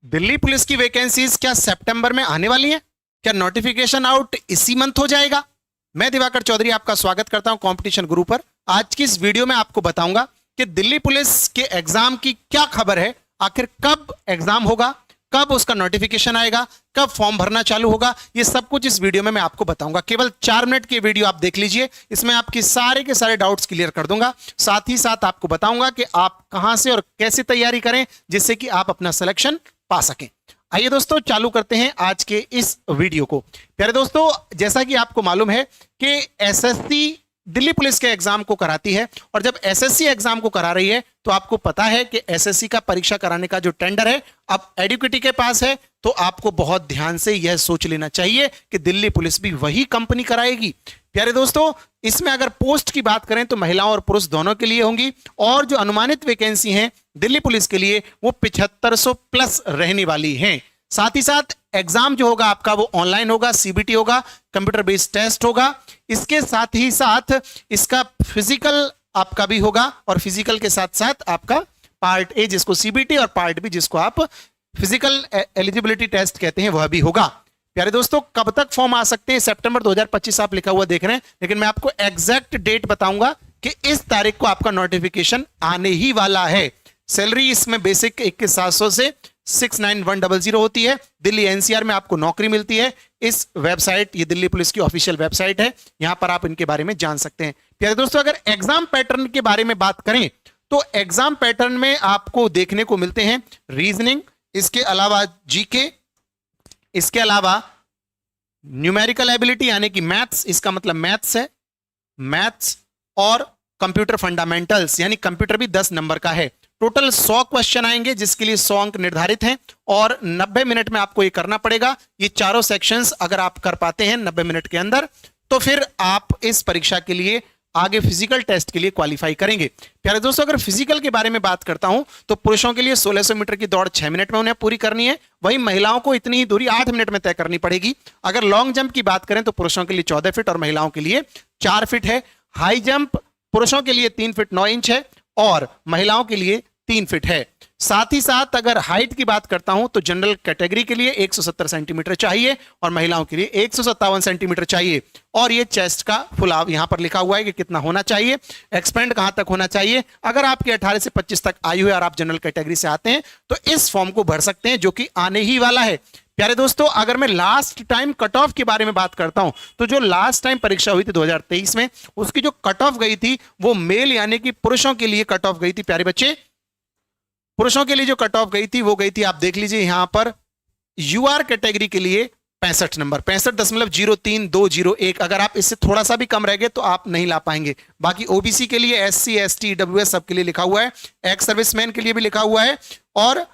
Delhi police की vacancies क्या सितंबर में आने वाली हैं? क्या नोटिफिकेशन आउट इसी मंथ हो जाएगा? मैं दिवाकर चौधरी आपका स्वागत करता हूं कंपटीशन गुरु पर। आज की इस वीडियो में आपको बताऊंगा कि दिल्ली पुलिस के एग्जाम की क्या खबर है, आखिर कब एग्जाम होगा, कब उसका नोटिफिकेशन आएगा, कब फॉर्म भरना चालू होगा। ये सब कुछ इस वीडियो में मैं आपको बताऊंगा। केवल 4 मिनट की वीडियो आप देख लीजिए, इसमें आपकी सारे के सारे डाउट्स क्लियर कर दूंगा। साथ ही साथ आपको बताऊंगा कि आप कहां से और कैसे तैयारी करें जिससे कि आप अपना सिलेक्शन पा सकें। आइए दोस्तों, चालू करते हैं आज के इस वीडियो को। प्यारे दोस्तों, जैसा कि आपको मालूम है कि एसएससी दिल्ली पुलिस के एग्जाम को कराती है, और जब एसएससी एग्जाम को करा रही है तो आपको पता है कि एसएससी का परीक्षा कराने का जो टेंडर है अब एडुकेटी के पास है। तो आपको बहुत ध्यान से यह सोच लेना चाहिए कि दिल्ली पुलिस भी वही कंपनी कराएगी। प्यारे दोस्तों, इसमें अगर पोस्ट की बात करें तो महिलाओं और पुरुष दोनों के लिए होंगी, और जो अनुमानित वैकेंसी हैं दिल्ली पुलिस के लिए वो 7500 प्लस रहने वाली हैं। साथ ही साथ एग्जाम जो होगा आपका वो ऑनलाइन होगा, सीबीटी होगा, कंप्यूटर बेस्ड टेस्ट होगा। इसके साथ ही साथ इसका फिजिकल आपका भी होगा, और फिजिकल के साथ साथ आपका पार्ट ए जिसको सीबीटी और पार्ट बी जिसको आप फिजिकल एलिजिबिलिटी टेस्ट कहते हैं वह भी होगा। प्यारे दोस्तों, कब तक फॉर्म आ सकते हैं? सितंबर 2025 आप लिखा हुआ देख रहे हैं, लेकिन मैं आपको एग्जैक्ट डेट बताऊंगा कि इस तारीख को आपका नोटिफिकेशन आने ही वाला है। सैलरी इसमें बेसिक 21,700 से 69100 होती है। दिल्ली एनसीआर में आपको नौकरी मिलती है। इस वेबसाइट, ये दिल्ली पुलिस की ऑफिशियल वेबसाइट है, यहां पर आप इनके बारे में जान सकते हैं। प्यारे दोस्तों, अगर एग्जाम पैटर्न के बारे में बात करें तो एग्जाम पैटर्न में आपको देखने को मिलते हैं रीजनिंग, इसके अलावा जीके, इसके अलावा न्यूमेरिकल एबिलिटी यानी कि मैथ्स, इसका मतलब मैथ्स है, मैथ्स और कंप्यूटर फंडामेंटल्स यानी कंप्यूटर भी 10 नंबर का है। टोटल 100 क्वेश्चन आएंगे जिसके लिए 100 अंक निर्धारित हैं, और 90 मिनट में आपको ये करना पड़ेगा। ये चारों सेक्शंस अगर आप कर पाते हैं 90 मिनट के अंदर तो फिर आप इस परीक्षा के लिए आगे फिजिकल टेस्ट के लिए क्वालिफाई करेंगे। प्यारे दोस्तों, अगर फिजिकल के बारे में बात करता हूं तो पुरुषों के लिए 1600 मीटर की दौड़ 6 मिनट में उन्हें पूरी करनी है, वहीं महिलाओं को इतनी ही दूरी 8 मिनट में तय करनी पड़ेगी। अगर लॉन्ग जंप की बात करें तो पुरुषों के लिए 14 फीट और महिलाओं के लिए 4 फीट है। हाई जंप पुरुषों के लिए 3 फीट 9 इंच है और महिलाओं के लिए 3 फीट है। साथ ही साथ अगर हाइट की बात करता हूं तो जनरल कैटेगरी के लिए 170 सेंटीमीटर चाहिए और महिलाओं के लिए 157 सेंटीमीटर चाहिए। और ये चेस्ट का फुलाव यहां पर लिखा हुआ है कि कितना होना चाहिए, एक्सपेंड कहां तक होना चाहिए। अगर आपकी 18 से 25 तक आयु है और आप जनरल कैटेगरी से आते हैं तो इस फॉर्म को भर सकते हैं, जो कि आने ही वाला है। प्यारे दोस्तों, अगर मैं लास्ट टाइम कट ऑफ के बारे में बात करता हूं तो जो लास्ट टाइम परीक्षा हुई थी 2023 में, उसकी जो कट ऑफ गई थी वो मेल यानी कि पुरुषों के लिए कट ऑफ गई थी। प्यारे बच्चे, पुरुषों के लिए जो कट ऑफ गई थी वो गई थी, आप देख लीजिए यहां पर, यूआर कैटेगरी के लिए 65 नंबर, 65.03201। अगर आप इससे थोड़ा सा भी कम रह गए तो आप नहीं ला पाएंगे। बाकी ओबीसी के लिए, एससी, एसटी, डब्ल्यूएस सबके लिए लिखा हुआ है, एक्स सर्विसमैन के लिए भी लिखा हुआ है। और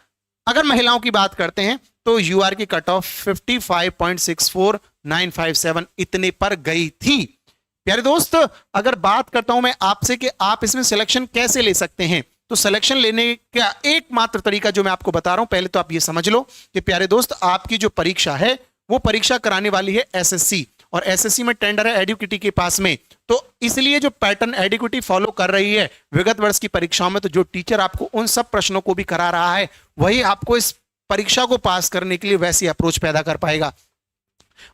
अगर महिलाओं की बात करते हैं तो यूआर की कट ऑफ 55.64957 इतने पर गई थी। प्यारे दोस्त, अगर बात करता हूं मैं आपसे कि आप इसमें सिलेक्शन कैसे ले सकते हैं, तो सिलेक्शन लेने का एकमात्र तरीका जो मैं आपको बता रहा हूं, पहले तो आप ये समझ लो कि प्यारे दोस्त, आपकी जो परीक्षा है वो परीक्षा कराने वाली है एसएससी, और एसएससी में टेंडर है एडुकेटी के पास में। तो इसलिए जो पैटर्न एडुकेटी फॉलो कर रही है विगत वर्ष की परीक्षाओं में, तो जो टीचर आपको उन सब प्रश्नों को भी करा रहा है वही आपको इस परीक्षा को पास करने के लिए वैसी अप्रोच पैदा कर पाएगा।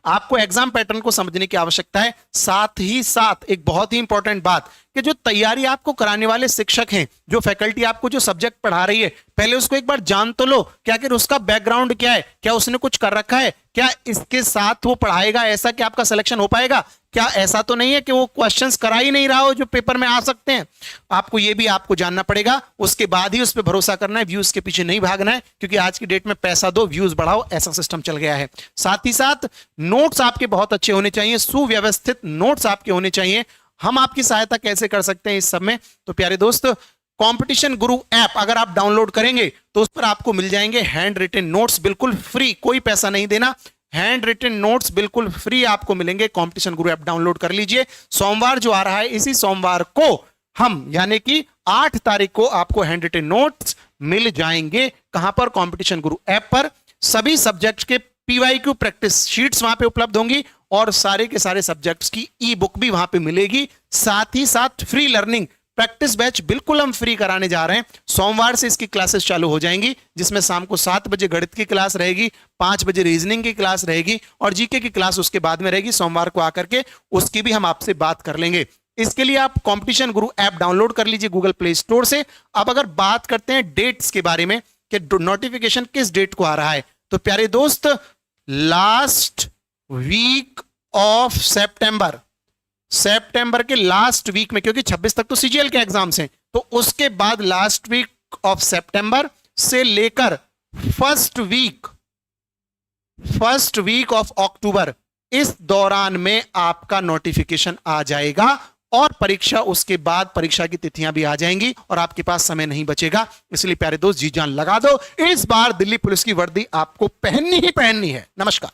आपको एग्जाम पैटर्न को समझने की आवश्यकता है। साथ ही साथ एक बहुत ही इंपॉर्टेंट बात कि जो तैयारी आपको कराने वाले शिक्षक हैं, जो फैकल्टी आपको जो सब्जेक्ट पढ़ा रही है, पहले उसको एक बार जान तो लो कि आखिर उसका बैकग्राउंड क्या है, क्या उसने कुछ कर रखा है, क्या इसके साथ वो पढ़ाएगा ऐसा कि आपका सिलेक्शन हो पाएगा। क्या ऐसा तो नहीं है कि वो क्वेश्चंस करा ही नहीं रहा हो जो पेपर में आ सकते हैं। आपको ये भी आपको जानना पड़ेगा, उसके बाद ही उस पर भरोसा करना है, व्यूज के पीछे नहीं भागना है, क्योंकि आज की डेट में पैसा दो व्यूज बढ़ाओ ऐसा सिस्टम चल गया है। साथ ही साथ नोट्स आपके बहुत अच्छे होने चाहिए, सुव्यवस्थित नोट्स आपके होने चाहिए। हम आपकी सहायता कैसे कर सकते हैं इस सब में? तो प्यारे दोस्त, कंपटीशन गुरु ऐप अगर आप डाउनलोड करेंगे तो उस पर आपको मिल जाएंगे हैंड रिटन नोट्स बिल्कुल फ्री, कोई पैसा नहीं देना। हैंड रिटन नोट्स बिल्कुल फ्री आपको मिलेंगे। कंपटीशन गुरु ऐप डाउनलोड कर लीजिए। सोमवार जो आ रहा है, इसी सोमवार को हम यानी कि 8 तारीख को आपको हैंड रिटन नोट्स मिल जाएंगे। कहां पर? कंपटीशन गुरु ऐप पर। सभी सब्जेक्ट्स के पीवाईक्यू प्रैक्टिस शीट्स वहां पे उपलब्ध होंगी और सारे के सारे सब्जेक्ट्स की ई बुक भी वहां पे मिलेगी। साथ ही साथ फ्री लर्निंग प्रैक्टिस बैच बिल्कुल हम फ्री कराने जा रहे हैं। सोमवार से इसकी क्लासेस चालू हो जाएंगी, जिसमें शाम को 7 बजे गणित की क्लास रहेगी, 5 बजे रीजनिंग की क्लास रहेगी और जीके की क्लास उसके बाद में रहेगी। सोमवार को आकर के उसकी भी हम आपसे बात कर लेंगे। इसके लिए आप कंपटीशन गुरु ऐप डाउनलोड कर लीजिए गूगल प्ले स्टोर से। अब अगर बात करते हैं डेट्स के बारे में कि नोटिफिकेशन किस डेट को आ रहा है, तो प्यारे दोस्त लास्ट वीक ऑफ सितंबर के लास्ट वीक में, क्योंकि 26 तक तो सीजीएल के एग्जाम्स हैं, तो उसके बाद लास्ट वीक ऑफ सितंबर से लेकर फर्स्ट वीक ऑफ अक्टूबर, इस दौरान में आपका नोटिफिकेशन आ जाएगा और परीक्षा उसके बाद परीक्षा की तिथियां भी आ जाएंगी और आपके पास समय नहीं बचेगा। इसलिए प्यारे दोस्त जी जान लगा दो, इस बार दिल्ली पुलिस की वर्दी आपको पहननी ही पहननी है। नमस्कार।